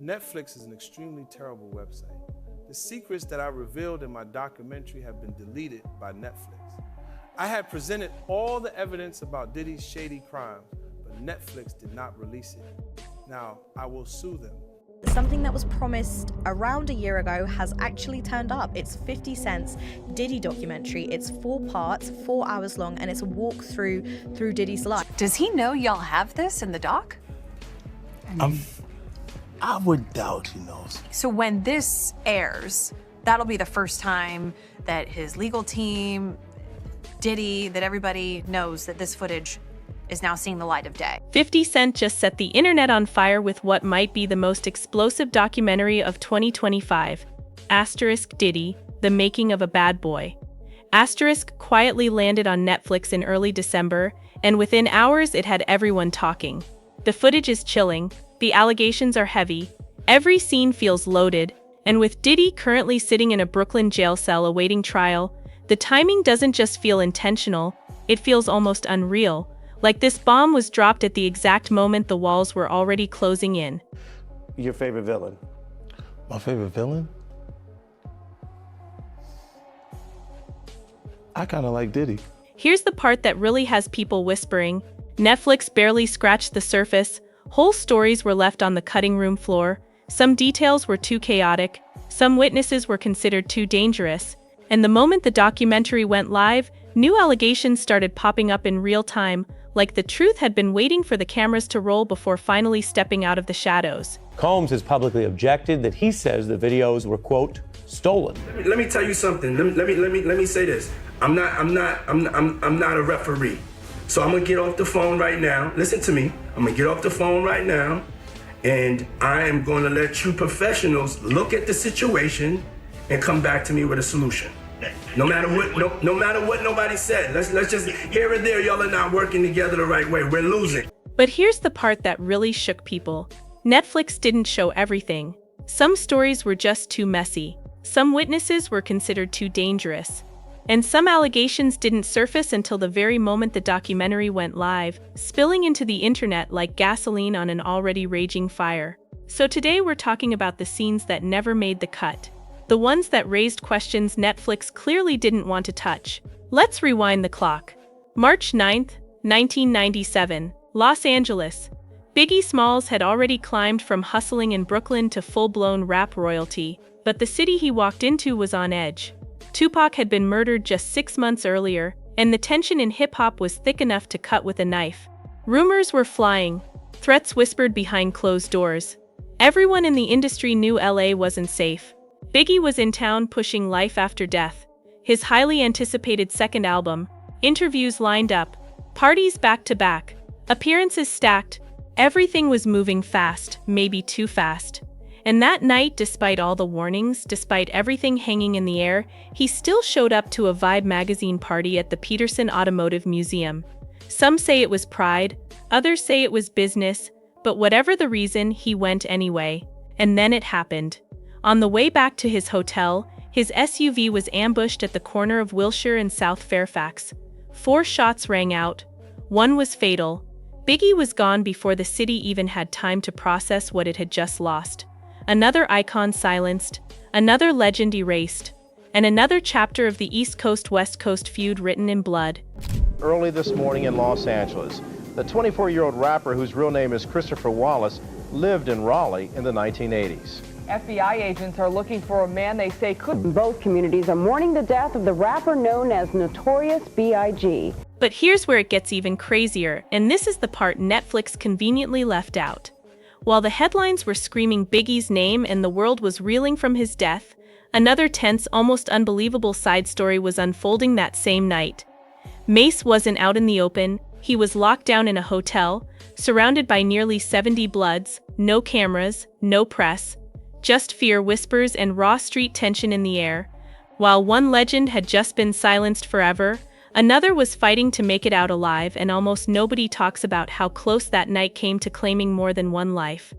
Netflix is an extremely terrible website. The secrets that I revealed in my documentary have been deleted by Netflix. I had presented all the evidence about Diddy's shady crimes, but Netflix did not release it. Now, I will sue them. Something that was promised around a year ago has actually turned up. It's 50 Cent's Diddy documentary. It's 4 parts, 4 hours long, and it's a walkthrough through Diddy's life. Does he know y'all have this in the doc? I would doubt he knows. So when this airs, that'll be the first time that his legal team, Diddy, that everybody knows that this footage is now seeing the light of day. 50 Cent just set the internet on fire with what might be the most explosive documentary of 2025. Asterisk Diddy, The Making of a Bad Boy. Asterisk quietly landed on Netflix in early December, and within hours it had everyone talking. The footage is chilling, the allegations are heavy, every scene feels loaded, and with Diddy currently sitting in a Brooklyn jail cell awaiting trial, the timing doesn't just feel intentional, it feels almost unreal. Like this bomb was dropped at the exact moment the walls were already closing in. Your favorite villain? My favorite villain? I kind of like Diddy. Here's the part that really has people whispering. Netflix barely scratched the surface. Whole stories were left on the cutting room floor. Some details were too chaotic. Some witnesses were considered too dangerous. And the moment the documentary went live, new allegations started popping up in real time, like the truth had been waiting for the cameras to roll before finally stepping out of the shadows. Combs has publicly objected that he says the videos were, quote, stolen. Let me tell you something. Let me say this. I'm not a referee. So I'm gonna get off the phone right now. Listen to me. I'm gonna get off the phone right now, and I am gonna let you professionals look at the situation and come back to me with a solution. No matter what nobody said. Let's just here and there, y'all are not working together the right way. We're losing. But here's the part that really shook people. Netflix didn't show everything. Some stories were just too messy. Some witnesses were considered too dangerous. And some allegations didn't surface until the very moment the documentary went live, spilling into the internet like gasoline on an already raging fire. So today we're talking about the scenes that never made the cut. The ones that raised questions Netflix clearly didn't want to touch. Let's rewind the clock. March 9th, 1997, Los Angeles. Biggie Smalls had already climbed from hustling in Brooklyn to full-blown rap royalty, but the city he walked into was on edge. Tupac had been murdered just 6 months earlier, and the tension in hip-hop was thick enough to cut with a knife. Rumors were flying, threats whispered behind closed doors. Everyone in the industry knew LA wasn't safe. Biggie was in town pushing Life After Death, his highly anticipated second album, interviews lined up, parties back to back, appearances stacked. Everything was moving fast, maybe too fast. And that night, despite all the warnings, despite everything hanging in the air, he still showed up to a Vibe magazine party at the Peterson Automotive Museum. Some say it was pride, others say it was business, but whatever the reason, he went anyway. And then it happened. On the way back to his hotel, his SUV was ambushed at the corner of Wilshire and South Fairfax. 4 shots rang out. One was fatal. Biggie was gone before the city even had time to process what it had just lost. Another icon silenced, another legend erased, and another chapter of the East Coast-West Coast feud written in blood. Early this morning in Los Angeles, the 24-year-old rapper whose real name is Christopher Wallace lived in Raleigh in the 1980s. FBI agents are looking for a man they say could. Both communities are mourning the death of the rapper known as Notorious B.I.G. But here's where it gets even crazier, and this is the part Netflix conveniently left out. While the headlines were screaming Biggie's name and the world was reeling from his death, another tense, almost unbelievable side story was unfolding that same night. Mase wasn't out in the open, he was locked down in a hotel, surrounded by nearly 70 Bloods, no cameras, no press, just fear, whispers, and raw street tension in the air. While one legend had just been silenced forever, another was fighting to make it out alive, and almost nobody talks about how close that night came to claiming more than one life.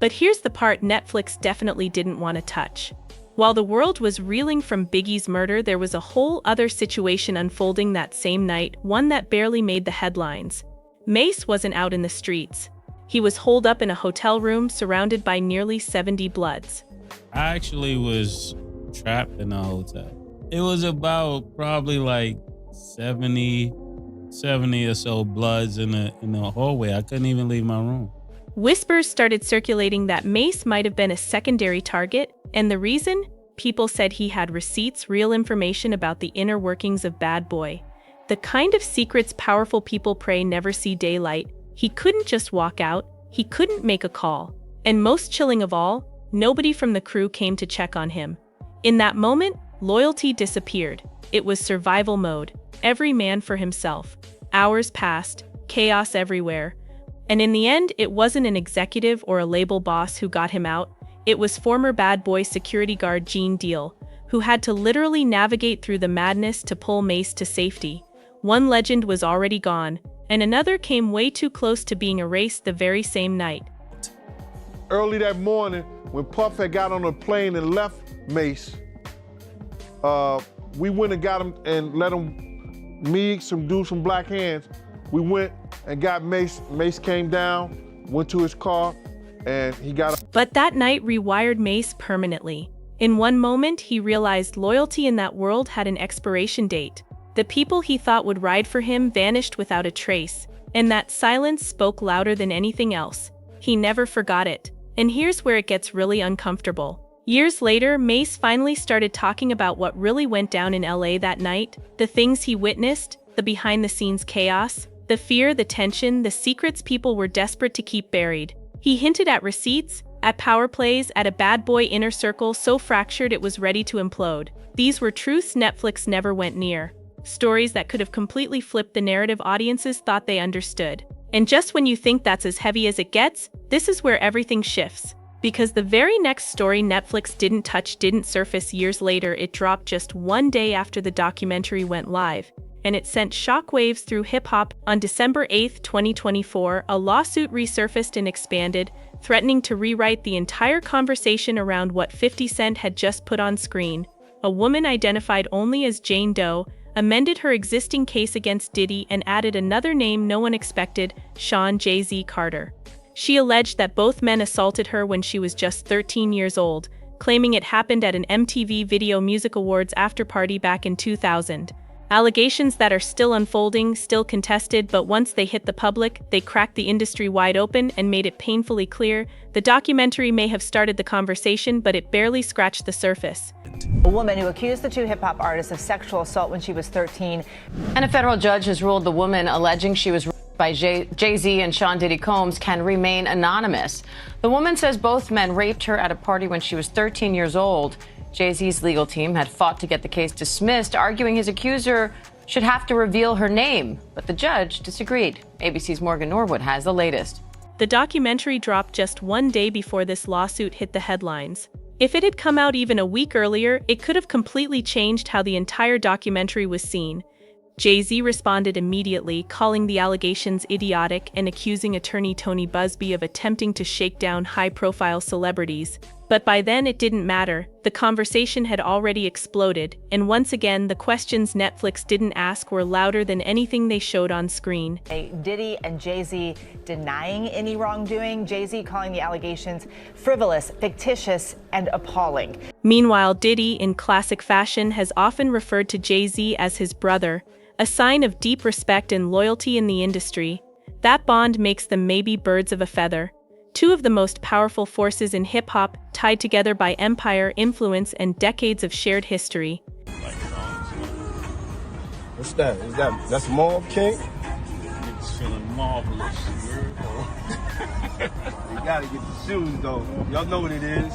But here's the part Netflix definitely didn't want to touch. While the world was reeling from Biggie's murder, there was a whole other situation unfolding that same night, one that barely made the headlines. Mase wasn't out in the streets. He was holed up in a hotel room surrounded by nearly 70 Bloods. I actually was trapped in a hotel. It was about probably like 70 or so Bloods in the hallway. I couldn't even leave my room. Whispers started circulating that Mase might have been a secondary target, and the reason? People said he had receipts, real information about the inner workings of Bad Boy. The kind of secrets powerful people pray never see daylight. He couldn't just walk out, he couldn't make a call. And most chilling of all, nobody from the crew came to check on him. In that moment, loyalty disappeared. It was survival mode. Every man for himself. Hours passed, chaos everywhere. And in the end, it wasn't an executive or a label boss who got him out. It was former Bad Boy security guard Gene Deal, who had to literally navigate through the madness to pull Mase to safety. One legend was already gone, and another came way too close to being erased the very same night. Early that morning, when Puff had got on a plane and left Mase, we went and got him and let him, some dudes from Black Hands, we went and got Mase. Mase came down, went to his car, and he got a— But that night rewired Mase permanently. In one moment, he realized loyalty in that world had an expiration date. The people he thought would ride for him vanished without a trace, and that silence spoke louder than anything else. He never forgot it. And here's where it gets really uncomfortable. Years later, Mase finally started talking about what really went down in LA that night, the things he witnessed, the behind-the-scenes chaos, the fear, the tension, the secrets people were desperate to keep buried. He hinted at receipts, at power plays, at a Bad Boy inner circle so fractured it was ready to implode. These were truths Netflix never went near. Stories that could have completely flipped the narrative audiences thought they understood. And just when you think that's as heavy as it gets, this is where everything shifts. Because the very next story Netflix didn't touch didn't surface years later. It dropped just one day after the documentary went live, and it sent shockwaves through hip-hop. On December 8, 2024, a lawsuit resurfaced and expanded, threatening to rewrite the entire conversation around what 50 Cent had just put on screen. A woman identified only as Jane Doe amended her existing case against Diddy and added another name no one expected, Sean Jay-Z Carter. She alleged that both men assaulted her when she was just 13 years old, claiming it happened at an MTV Video Music Awards after-party back in 2000. Allegations that are still unfolding, still contested, but once they hit the public, they cracked the industry wide open and made it painfully clear. The documentary may have started the conversation, but it barely scratched the surface. A woman who accused the two hip-hop artists of sexual assault when she was 13. And a federal judge has ruled the woman alleging she was raped by Jay-Z and Sean Diddy Combs can remain anonymous. The woman says both men raped her at a party when she was 13 years old. Jay-Z's legal team had fought to get the case dismissed, arguing his accuser should have to reveal her name. But the judge disagreed. ABC's Morgan Norwood has the latest. The documentary dropped just one day before this lawsuit hit the headlines. If it had come out even a week earlier, it could have completely changed how the entire documentary was seen. Jay-Z responded immediately, calling the allegations idiotic and accusing attorney Tony Busby of attempting to shake down high-profile celebrities. But by then it didn't matter. The conversation had already exploded, and once again the questions Netflix didn't ask were louder than anything they showed on screen. Diddy and Jay-Z denying any wrongdoing, Jay-Z calling the allegations frivolous, fictitious, and appalling. Meanwhile, Diddy, in classic fashion, has often referred to Jay-Z as his brother, a sign of deep respect and loyalty in the industry. That bond makes them maybe birds of a feather. Two of the most powerful forces in hip-hop, tied together by empire, influence, and decades of shared history. What's that? That's Mob King? It's feeling marvelous. You gotta get the shoes though. Y'all know what it is.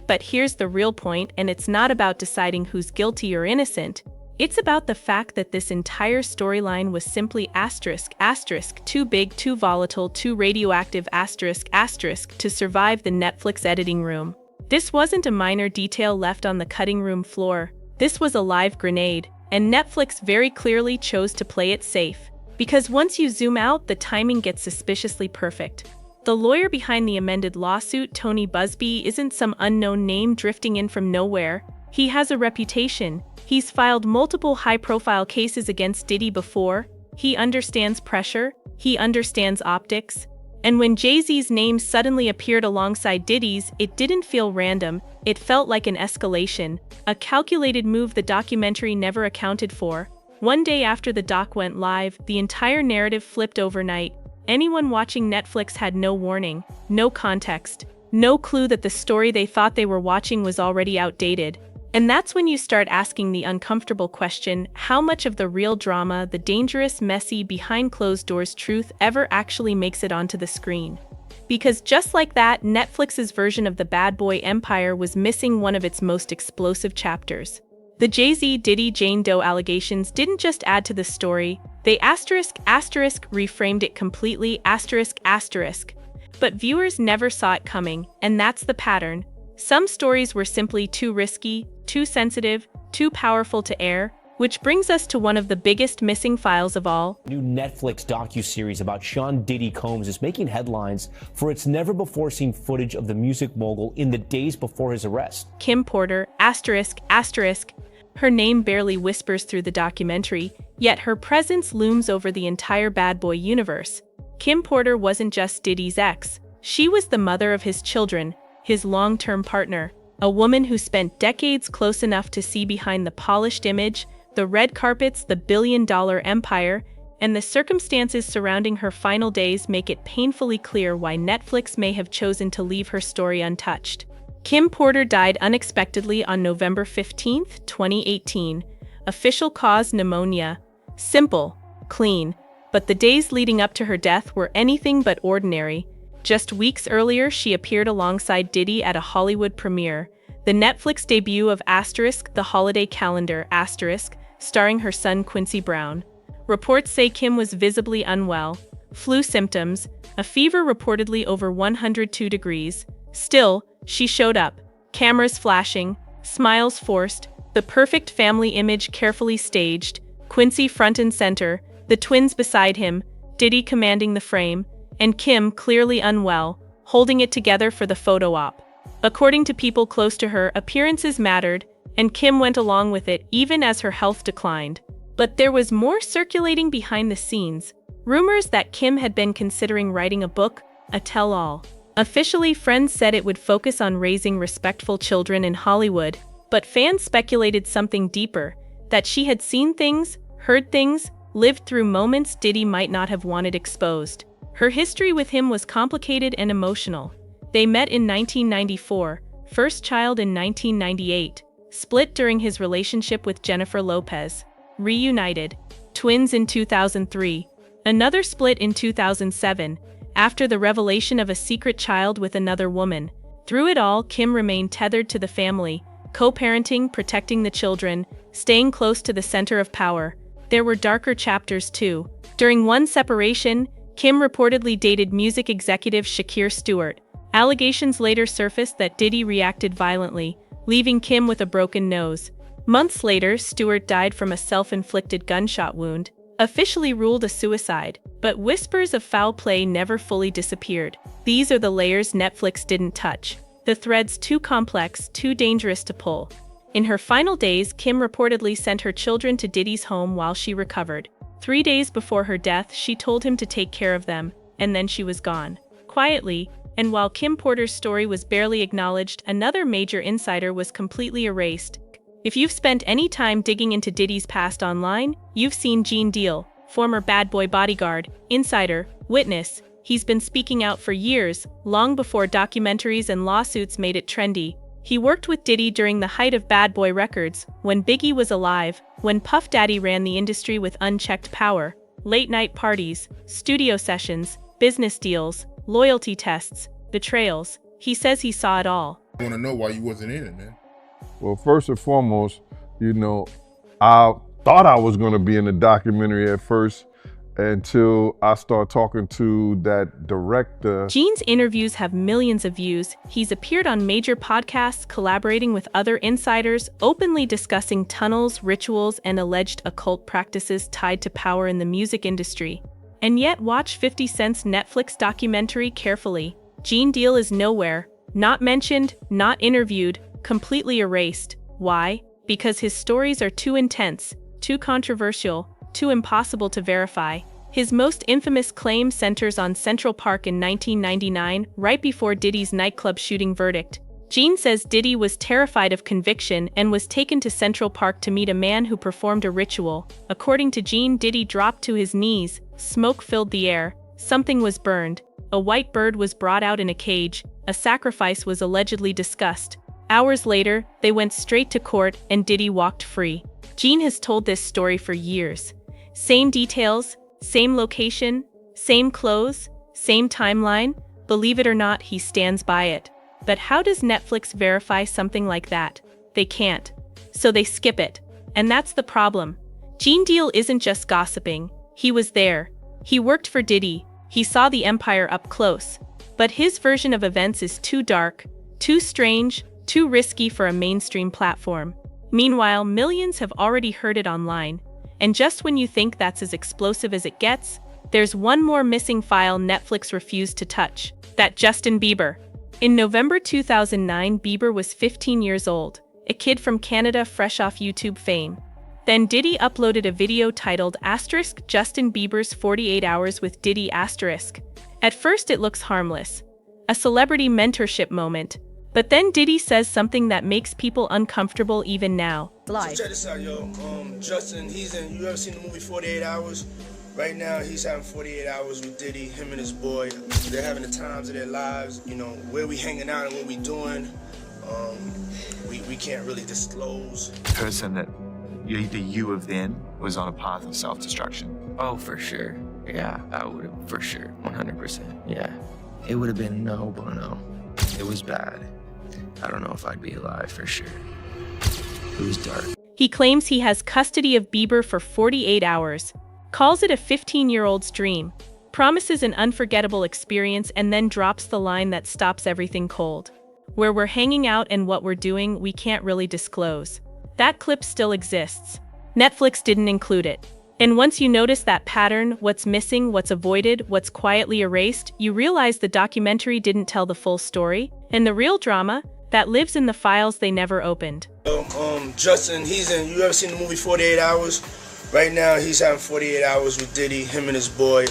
But here's the real point, and it's not about deciding who's guilty or innocent. It's about the fact that this entire storyline was simply asterisk, too big, too volatile, too radioactive, asterisk, to survive the Netflix editing room. This wasn't a minor detail left on the cutting room floor. This was a live grenade, and Netflix very clearly chose to play it safe. Because once you zoom out, the timing gets suspiciously perfect. The lawyer behind the amended lawsuit, Tony Busby, isn't some unknown name drifting in from nowhere. He has a reputation. He's filed multiple high-profile cases against Diddy before. He understands pressure. He understands optics. And when Jay-Z's name suddenly appeared alongside Diddy's, it didn't feel random, it felt like an escalation, a calculated move the documentary never accounted for. One day after the doc went live, the entire narrative flipped overnight. Anyone watching Netflix had no warning, no context, no clue that the story they thought they were watching was already outdated. And that's when you start asking the uncomfortable question, how much of the real drama, the dangerous, messy, behind-closed-doors truth ever actually makes it onto the screen? Because just like that, Netflix's version of the bad boy empire was missing one of its most explosive chapters. The Jay-Z, Diddy, Jane Doe allegations didn't just add to the story, they reframed it completely, But viewers never saw it coming, and that's the pattern. Some stories were simply too risky, too sensitive, too powerful to air, which brings us to one of the biggest missing files of all. New Netflix docuseries about Sean Diddy Combs is making headlines for its never-before-seen footage of the music mogul in the days before his arrest. Kim Porter, her name barely whispers through the documentary, yet her presence looms over the entire bad boy universe. Kim Porter wasn't just Diddy's ex, she was the mother of his children, his long-term partner, a woman who spent decades close enough to see behind the polished image, the red carpets, the billion-dollar empire, and the circumstances surrounding her final days make it painfully clear why Netflix may have chosen to leave her story untouched. Kim Porter died unexpectedly on November 15, 2018. Official cause: pneumonia. Simple, clean, but the days leading up to her death were anything but ordinary. Just weeks earlier, she appeared alongside Diddy at a Hollywood premiere, the Netflix debut of The Holiday Calendar, starring her son Quincy Brown. Reports say Kim was visibly unwell, flu symptoms, a fever reportedly over 102 degrees. Still, she showed up, cameras flashing, smiles forced, the perfect family image carefully staged, Quincy front and center, the twins beside him, Diddy commanding the frame, and Kim, clearly unwell, holding it together for the photo op. According to people close to her, appearances mattered, and Kim went along with it even as her health declined. But there was more circulating behind the scenes. Rumors that Kim had been considering writing a book, a tell-all. Officially, friends said it would focus on raising respectful children in Hollywood, but fans speculated something deeper, that she had seen things, heard things, lived through moments Diddy might not have wanted exposed. Her history with him was complicated and emotional. They met in 1994, first child in 1998, split during his relationship with Jennifer Lopez, reunited, twins in 2003, another split in 2007, after the revelation of a secret child with another woman. Through it all, Kim remained tethered to the family, co-parenting, protecting the children, staying close to the center of power. There were darker chapters too. During one separation, Kim reportedly dated music executive Shakir Stewart. Allegations later surfaced that Diddy reacted violently, leaving Kim with a broken nose. Months later, Stewart died from a self-inflicted gunshot wound, officially ruled a suicide, but whispers of foul play never fully disappeared. These are the layers Netflix didn't touch. The threads too complex, too dangerous to pull. In her final days, Kim reportedly sent her children to Diddy's home while she recovered. 3 days before her death, she told him to take care of them, and then she was gone. Quietly, and while Kim Porter's story was barely acknowledged, another major insider was completely erased. If you've spent any time digging into Diddy's past online, you've seen Gene Deal, former bad boy bodyguard, insider, witness. He's been speaking out for years, long before documentaries and lawsuits made it trendy. He worked with Diddy during the height of Bad Boy Records, when Biggie was alive, when Puff Daddy ran the industry with unchecked power, late-night parties, studio sessions, business deals, loyalty tests, betrayals. He says he saw it all. I want to know why you wasn't in it, man. Well, first and foremost, I thought I was going to be in the documentary at first until I started talking to that director. Gene's interviews have millions of views. He's appeared on major podcasts, collaborating with other insiders, openly discussing tunnels, rituals, and alleged occult practices tied to power in the music industry. And yet, watch 50 Cent's Netflix documentary carefully. Gene Deal is nowhere, not mentioned, not interviewed, completely erased. Why? Because his stories are too intense, too controversial, too impossible to verify. His most infamous claim centers on Central Park in 1999, right before Diddy's nightclub shooting verdict. Gene says Diddy was terrified of conviction and was taken to Central Park to meet a man who performed a ritual. According to Gene, Diddy dropped to his knees, smoke filled the air, something was burned, a white bird was brought out in a cage, a sacrifice was allegedly discussed. Hours later, they went straight to court and Diddy walked free. Gene has told this story for years. Same details, same location, same clothes, same timeline. Believe it or not, he stands by it. But how does Netflix verify something like that? They can't. So they skip it. And that's the problem. Gene Deal isn't just gossiping. He was there. He worked for Diddy. He saw the empire up close. But his version of events is too dark, too strange, too risky for a mainstream platform. Meanwhile, millions have already heard it online. And just when you think that's as explosive as it gets, there's one more missing file Netflix refused to touch. That Justin Bieber. In November 2009, Bieber was 15 years old, a kid from Canada fresh off YouTube fame. Then Diddy uploaded a video titled Justin Bieber's 48 Hours with Diddy*. At first it looks harmless, a celebrity mentorship moment. But then Diddy says something that makes people uncomfortable even now. So check this out, yo. Justin, you ever seen the movie 48 Hours? Right now, he's having 48 hours with Diddy, him and his boy. They're having the times of their lives, you know, where we hanging out and what we doing. We can't really disclose. Person that the you of then was on a path of self-destruction. Oh, for sure. Yeah, I would have, for sure, 100%. Yeah, it would have been no bueno. It was bad. I don't know if I'd be alive for sure. It was dark. He claims he has custody of Bieber for 48 hours, calls it a 15-year-old's dream, promises an unforgettable experience, and then drops the line that stops everything cold. Where we're hanging out and what we're doing, we can't really disclose. That clip still exists. Netflix didn't include it. And once you notice that pattern, what's missing, what's avoided, what's quietly erased, you realize the documentary didn't tell the full story, and the real drama that lives in the files they never opened. Justin, you ever seen the movie 48 Hours? Right now, he's having 48 hours with Diddy, him and his boy.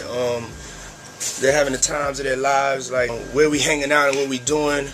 They're having the times of their lives, like where we hanging out and what we doing.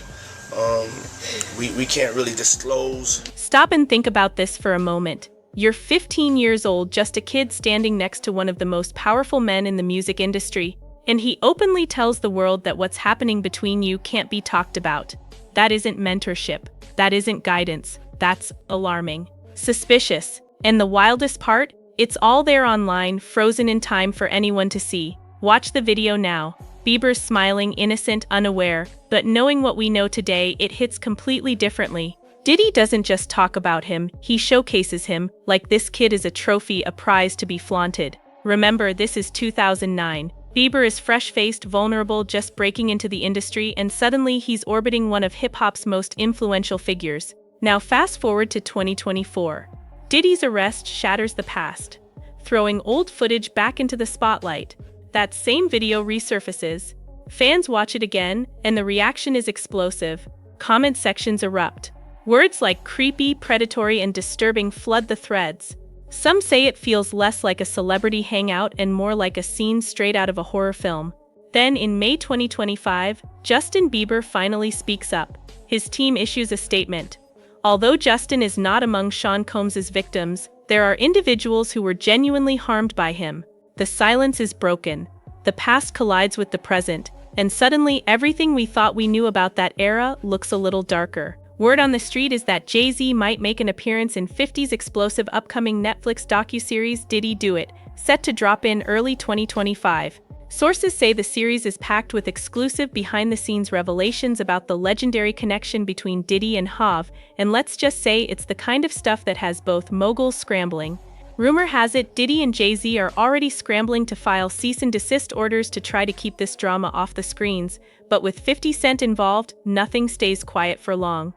We can't really disclose. Stop and think about this for a moment. You're 15 years old, just a kid standing next to one of the most powerful men in the music industry, and he openly tells the world that what's happening between you can't be talked about. That isn't mentorship. That isn't guidance. That's alarming. Suspicious. And the wildest part? It's all there online, frozen in time for anyone to see. Watch the video now. Bieber's smiling, innocent, unaware, but knowing what we know today, it hits completely differently. Diddy doesn't just talk about him, he showcases him, like this kid is a trophy, a prize to be flaunted. Remember, this is 2009. Bieber is fresh-faced, vulnerable, just breaking into the industry, and suddenly he's orbiting one of hip-hop's most influential figures. Now fast forward to 2024. Diddy's arrest shatters the past, throwing old footage back into the spotlight. That same video resurfaces. Fans watch it again, and the reaction is explosive. Comment sections erupt. Words like creepy, predatory, and disturbing flood the threads. Some say it feels less like a celebrity hangout and more like a scene straight out of a horror film. Then, in May 2025, Justin Bieber finally speaks up. His team issues a statement. Although Justin is not among Sean Combs' victims, there are individuals who were genuinely harmed by him. The silence is broken. The past collides with the present, and suddenly everything we thought we knew about that era looks a little darker. Word on the street is that Jay-Z might make an appearance in 50's explosive upcoming Netflix docuseries Diddy Do It, set to drop in early 2025. Sources say the series is packed with exclusive behind-the-scenes revelations about the legendary connection between Diddy and Hav, and let's just say it's the kind of stuff that has both moguls scrambling. Rumor has it Diddy and Jay-Z are already scrambling to file cease and desist orders to try to keep this drama off the screens, but with 50 Cent involved, nothing stays quiet for long.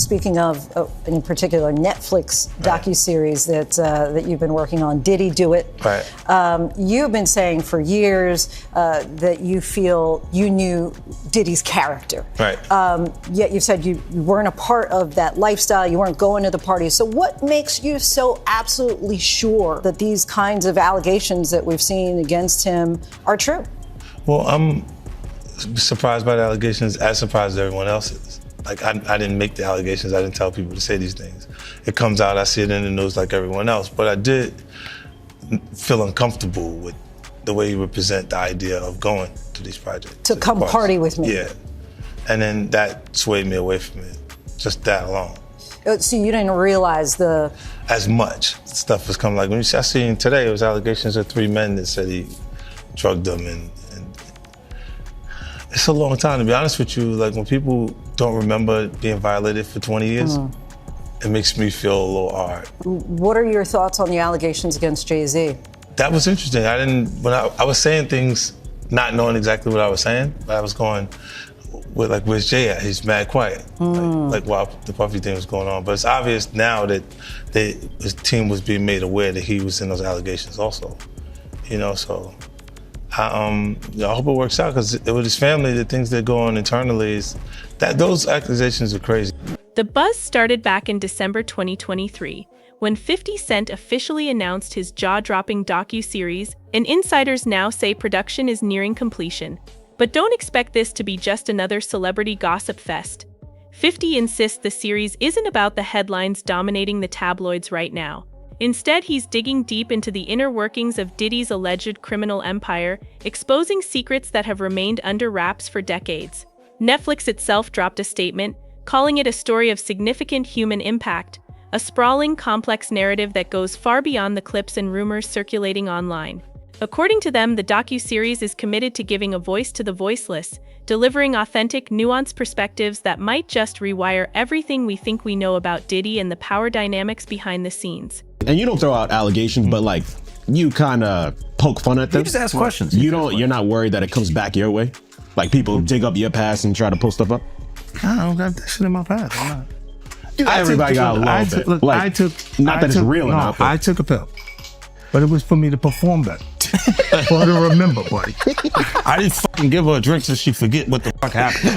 speaking of, in particular, Netflix docuseries that you've been working on, Diddy Do It. Right. You've been saying for years that you feel you knew Diddy's character. Right. Yet you've said you weren't a part of that lifestyle, you weren't going to the parties. So what makes you so absolutely sure that these kinds of allegations that we've seen against him are true? Well, I'm surprised by the allegations, as surprised as everyone else is. Like, I didn't make the allegations. I didn't tell people to say these things. It comes out, I see it in the news like everyone else. But I did feel uncomfortable with the way he would present the idea of going to these projects. To come party with me. Yeah. And then that swayed me away from it. Just that alone. So you didn't realize as much stuff was coming. Like, when I seen today, it was allegations of 3 men that said he drugged them, and it's a long time, to be honest with you. Like, when people don't remember being violated for 20 years, it makes me feel a little hard. What are your thoughts on the allegations against Jay-Z? That was interesting. When I was saying things not knowing exactly what I was saying, but I was going, where's Jay at? He's mad quiet. Like while the Puffy thing was going on. But it's obvious now that his team was being made aware that he was in those allegations also. So I hope it works out, because with his family, the things that go on internally is that those accusations are crazy. The buzz started back in December 2023, when 50 Cent officially announced his jaw-dropping docu-series, and insiders now say production is nearing completion. But don't expect this to be just another celebrity gossip fest. 50 insists the series isn't about the headlines dominating the tabloids right now. Instead, he's digging deep into the inner workings of Diddy's alleged criminal empire, exposing secrets that have remained under wraps for decades. Netflix itself dropped a statement, calling it a story of significant human impact, a sprawling, complex narrative that goes far beyond the clips and rumors circulating online. According to them, the docu-series is committed to giving a voice to the voiceless, delivering authentic, nuanced perspectives that might just rewire everything we think we know about Diddy and the power dynamics behind the scenes. And you don't throw out allegations, but like, you kind of poke fun at them. You just ask questions. You're not worried that it comes back your way? Like, people dig up your past and try to pull stuff up? I don't got that shit in my past. I'm not. Everybody got a little bit. Look, like, not that it's real or not. I took a pill, but it was for me to perform better. For her to remember, buddy. I didn't fucking give her a drink so she forget what the fuck happened.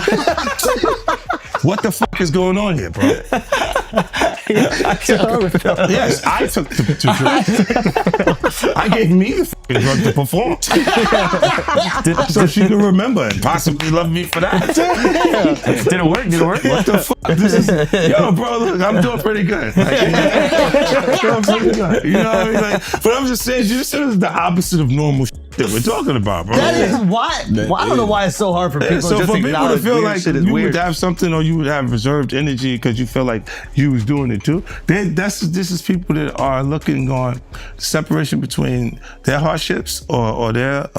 What the fuck is going on here, bro? Yes, I took the drink. I gave me the fucking drug to perform. So she can remember and possibly love me for that. Did it work? What the fuck? Yo, bro, look, I'm doing pretty good. Like, I'm pretty good. You know what I mean? Like, but I'm just saying, this is the opposite of normal shit that we're talking about, bro. That is why. Well, I don't know why it's so hard for people so just for to people to acknowledge feel weird like shit is you weird. would have something, or you would have reserved energy because you feel like you was doing it too. This is people that are looking on separation between their hardships or their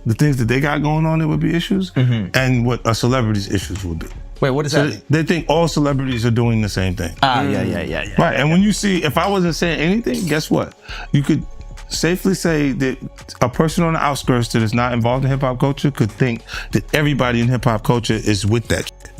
the things that they got going on that would be issues, and what a celebrity's issues would be. Wait, what does that mean? They think all celebrities are doing the same thing. Yeah. Right, and when you see, if I wasn't saying anything, guess what? You could safely say that a person on the outskirts that is not involved in hip-hop culture could think that everybody in hip-hop culture is with that shit.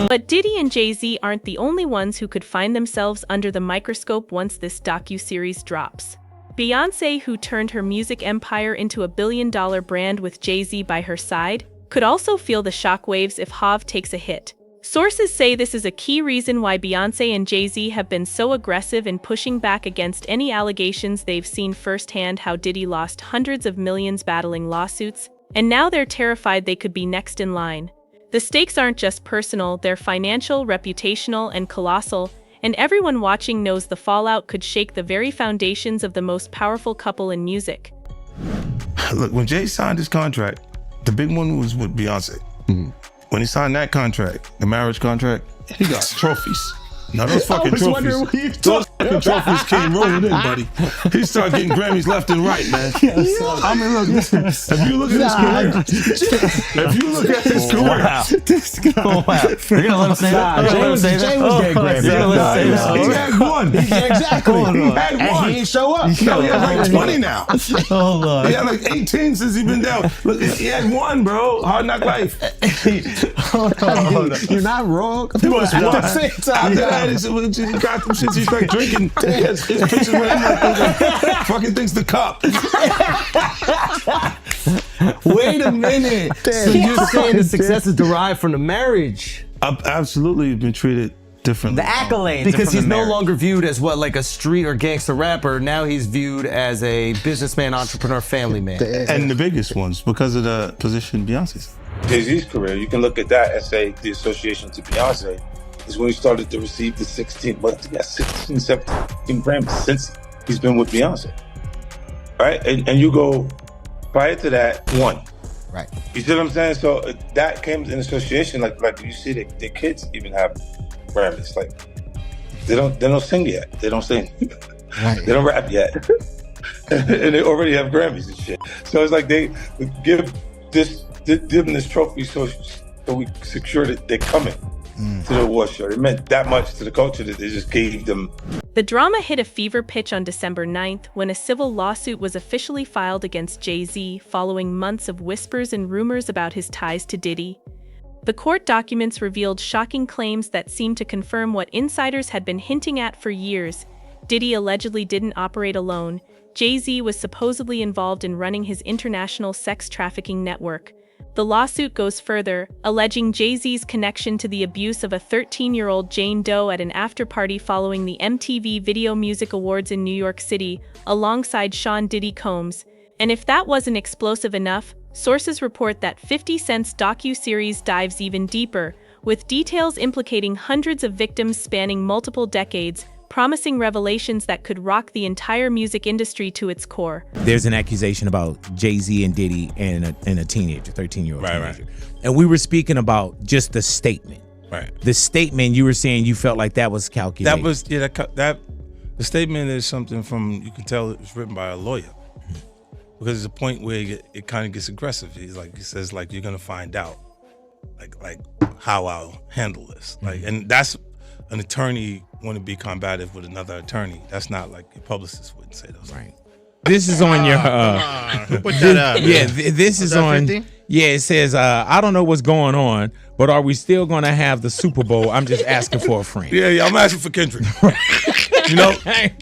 But Diddy and Jay-Z aren't the only ones who could find themselves under the microscope once this docu-series drops. Beyonce, who turned her music empire into a billion-dollar brand with Jay-Z by her side, could also feel the shockwaves if Hav takes a hit. Sources say this is a key reason why Beyonce and Jay-Z have been so aggressive in pushing back against any allegations. They've seen firsthand how Diddy lost hundreds of millions battling lawsuits, and now they're terrified they could be next in line. The stakes aren't just personal, they're financial, reputational, and colossal, and everyone watching knows the fallout could shake the very foundations of the most powerful couple in music. Look, when Jay signed his contract, the big one was with Beyonce. When he signed that contract, the marriage contract, he got trophies. Now those fucking trophies, those fucking trophies came rolling in, buddy. He started getting Grammys left and right, man. I mean, look, if you look at his career, This guy. Wow. You're gonna let him say that? Jay was getting Grammys. You're gonna let him say that? He had one. Exactly. He had one. And he ain't show up. No, he has like 20 now. Oh, Lord. He had like 18 since he's been down. Look, he had one, bro. Hard Knock Life. Hold on. You're not wrong. He was At one. the same time. After that, he got them shits. He's like drinking. His pictures with him like fucking things the cup. Wait a minute. So you're saying the success is derived from the marriage? I've absolutely been treated differently. The accolades. Because he's no longer viewed as what, like a street or gangster rapper. Now he's viewed as a businessman, entrepreneur, family man. And the biggest ones because of the position Beyonce's. Jay-Z's career, you can look at that and say the association to Beyonce is when he started to receive the 16, 17 Grammys since he's been with Beyonce. Right? And you go, prior to that, one. Right. You see what I'm saying? So that came in association, like you see the kids even have Grammys. Like they don't sing yet. They don't sing. Right. They don't rap yet. And they already have Grammys and shit. So it's like they give them this trophy so we secure that they're coming to the award show. It meant that much to the culture that they just gave them. The drama hit a fever pitch on December 9th when a civil lawsuit was officially filed against Jay-Z following months of whispers and rumors about his ties to Diddy. The court documents revealed shocking claims that seemed to confirm what insiders had been hinting at for years. Diddy allegedly didn't operate alone. Jay-Z was supposedly involved in running his international sex trafficking network. The lawsuit goes further, alleging Jay-Z's connection to the abuse of a 13-year-old Jane Doe at an after-party following the MTV Video Music Awards in New York City, alongside Sean Diddy Combs. And if that wasn't explosive enough, sources report that 50 Cent's docu-series dives even deeper, with details implicating hundreds of victims spanning multiple decades, promising revelations that could rock the entire music industry to its core. There's an accusation about Jay-Z and Diddy and a teenager, 13-year-old teenager. Right. And we were speaking about just the statement. Right. The statement, you were saying you felt like that was calculated. That was, that the statement is something from, you can tell it was written by a lawyer. Because there's a point where it kind of gets aggressive. He says, like, you're gonna find out, like how I'll handle this. Like, and that's an attorney want to be combative with another attorney. That's not like your publicist wouldn't say those. Right. This is on your. Put that up. Yeah, this is on. 50? Yeah, it says, I don't know what's going on, but are we still gonna have the Super Bowl? I'm just asking for a friend. Yeah, I'm asking for Kendrick. You know, I'm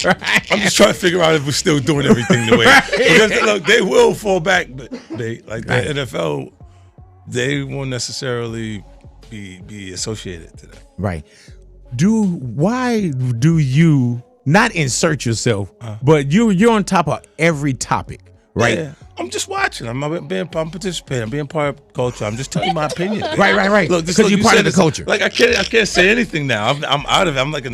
just trying to figure out if we're still doing everything the way. Because look, they will fall back, but the NFL, they won't necessarily be associated to that. Right. Why do you not insert yourself, but you're on top of every topic, right? Yeah. I'm just watching. I'm participating. I'm being part of culture. I'm just telling you my opinion. Right. Look, because you're part of the culture. Like I can't say anything now. I'm out of it. I'm like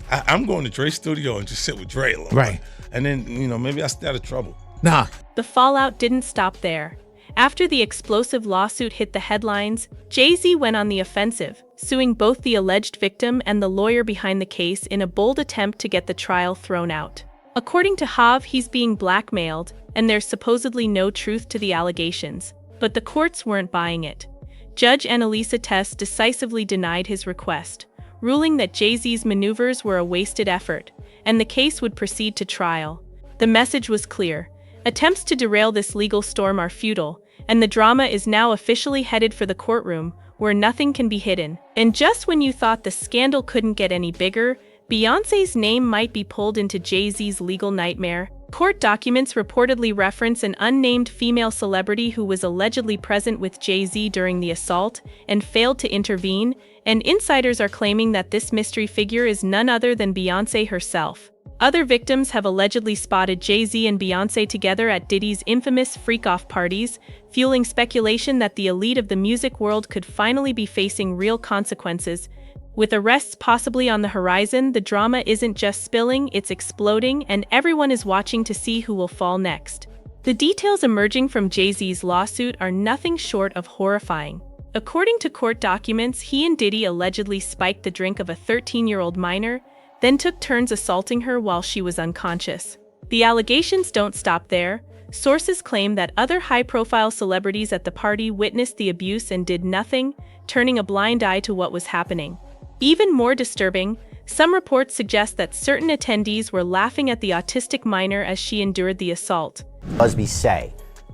I'm going to Dre's studio and just sit with Dre a little. Right. And then maybe I stay out of trouble. Nah. The fallout didn't stop there. After the explosive lawsuit hit the headlines, Jay-Z went on the offensive, suing both the alleged victim and the lawyer behind the case in a bold attempt to get the trial thrown out. According to Hav, he's being blackmailed, and there's supposedly no truth to the allegations. But the courts weren't buying it. Judge Annalisa Tess decisively denied his request, ruling that Jay-Z's maneuvers were a wasted effort, and the case would proceed to trial. The message was clear. Attempts to derail this legal storm are futile, and the drama is now officially headed for the courtroom, where nothing can be hidden. And just when you thought the scandal couldn't get any bigger, Beyonce's name might be pulled into Jay-Z's legal nightmare. Court documents reportedly reference an unnamed female celebrity who was allegedly present with Jay-Z during the assault and failed to intervene, and insiders are claiming that this mystery figure is none other than Beyonce herself. Other victims have allegedly spotted Jay-Z and Beyonce together at Diddy's infamous freak-off parties, fueling speculation that the elite of the music world could finally be facing real consequences. With arrests possibly on the horizon, the drama isn't just spilling, it's exploding, and everyone is watching to see who will fall next. The details emerging from Jay-Z's lawsuit are nothing short of horrifying. According to court documents, he and Diddy allegedly spiked the drink of a 13-year-old minor, then took turns assaulting her while she was unconscious. The allegations don't stop there. Sources claim that other high-profile celebrities at the party witnessed the abuse and did nothing, turning a blind eye to what was happening. Even more disturbing, some reports suggest that certain attendees were laughing at the autistic minor as she endured the assault. Busby say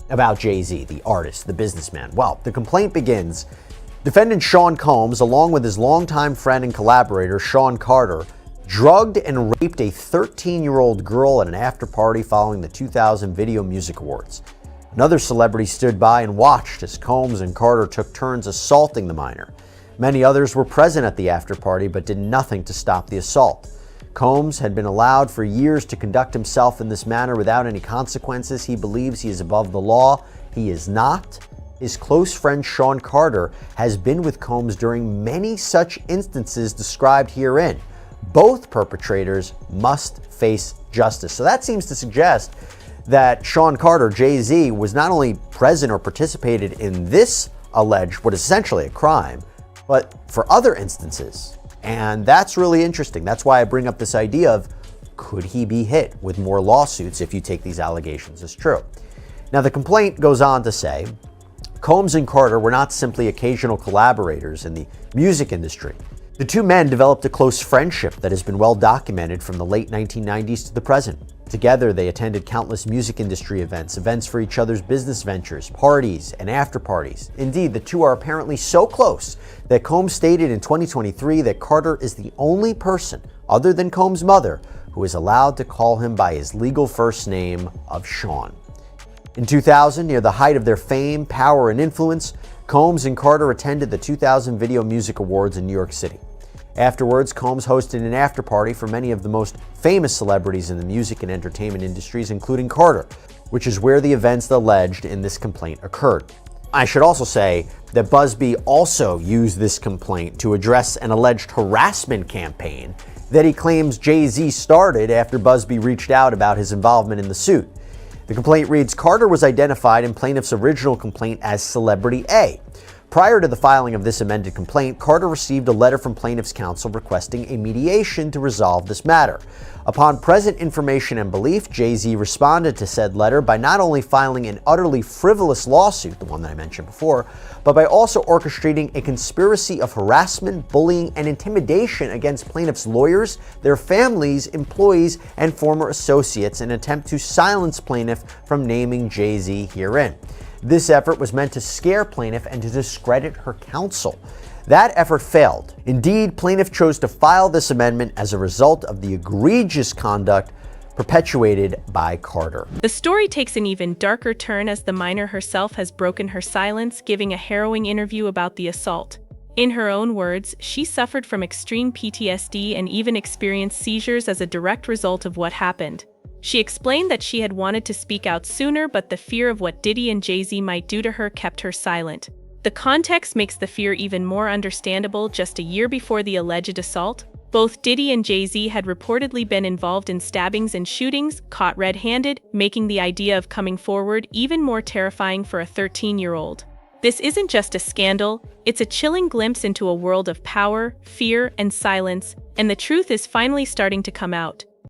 about Jay-Z, the artist, the businessman? Well, the complaint begins. Defendant Sean Combs, along with his longtime friend and collaborator, Sean Carter, drugged and raped a 13-year-old girl at an after-party following the 2000 Video Music Awards. Another celebrity stood by and watched as Combs and Carter took turns assaulting the minor. Many others were present at the after-party but did nothing to stop the assault. Combs had been allowed for years to conduct himself in this manner without any consequences. He believes he is above the law. He is not. His close friend Sean Carter has been with Combs during many such instances described herein. Both perpetrators must face justice. So that seems to suggest that Sean Carter, Jay-Z, was not only present or participated in this alleged, what is essentially a crime, but for other instances. And that's really interesting. That's why I bring up this idea of, could he be hit with more lawsuits if you take these allegations as true? Now, the complaint goes on to say, Combs and Carter were not simply occasional collaborators in the music industry. The two men developed a close friendship that has been well documented from the late 1990s to the present. Together, they attended countless music industry events, events for each other's business ventures, parties, and after parties. Indeed, the two are apparently so close that Combs stated in 2023 that Carter is the only person, other than Combs' mother, who is allowed to call him by his legal first name of Sean. In 2000, near the height of their fame, power, and influence, Combs and Carter attended the 2000 Video Music Awards in New York City. Afterwards, Combs hosted an after-party for many of the most famous celebrities in the music and entertainment industries, including Carter, which is where the events alleged in this complaint occurred. I should also say that Busby also used this complaint to address an alleged harassment campaign that he claims Jay-Z started after Busby reached out about his involvement in the suit. The complaint reads, Carter was identified in plaintiff's original complaint as Celebrity A. Prior to the filing of this amended complaint, Carter received a letter from plaintiff's counsel requesting a mediation to resolve this matter. Upon present information and belief, Jay-Z responded to said letter by not only filing an utterly frivolous lawsuit, the one that I mentioned before, but by also orchestrating a conspiracy of harassment, bullying, and intimidation against plaintiff's lawyers, their families, employees, and former associates in an attempt to silence plaintiff from naming Jay-Z herein. This effort was meant to scare plaintiff and to discredit her counsel. That effort failed. Indeed, plaintiff chose to file this amendment as a result of the egregious conduct perpetuated by Carter. The story takes an even darker turn as the minor herself has broken her silence, giving a harrowing interview about the assault. In her own words, she suffered from extreme PTSD and even experienced seizures as a direct result of what happened. She explained that she had wanted to speak out sooner, but the fear of what Diddy and Jay-Z might do to her kept her silent. The context makes the fear even more understandable. Just a year before the alleged assault, both Diddy and Jay-Z had reportedly been involved in stabbings and shootings, caught red-handed, making the idea of coming forward even more terrifying for a 13-year-old. This isn't just a scandal, it's a chilling glimpse into a world of power, fear, and silence, and the truth is finally starting to come out.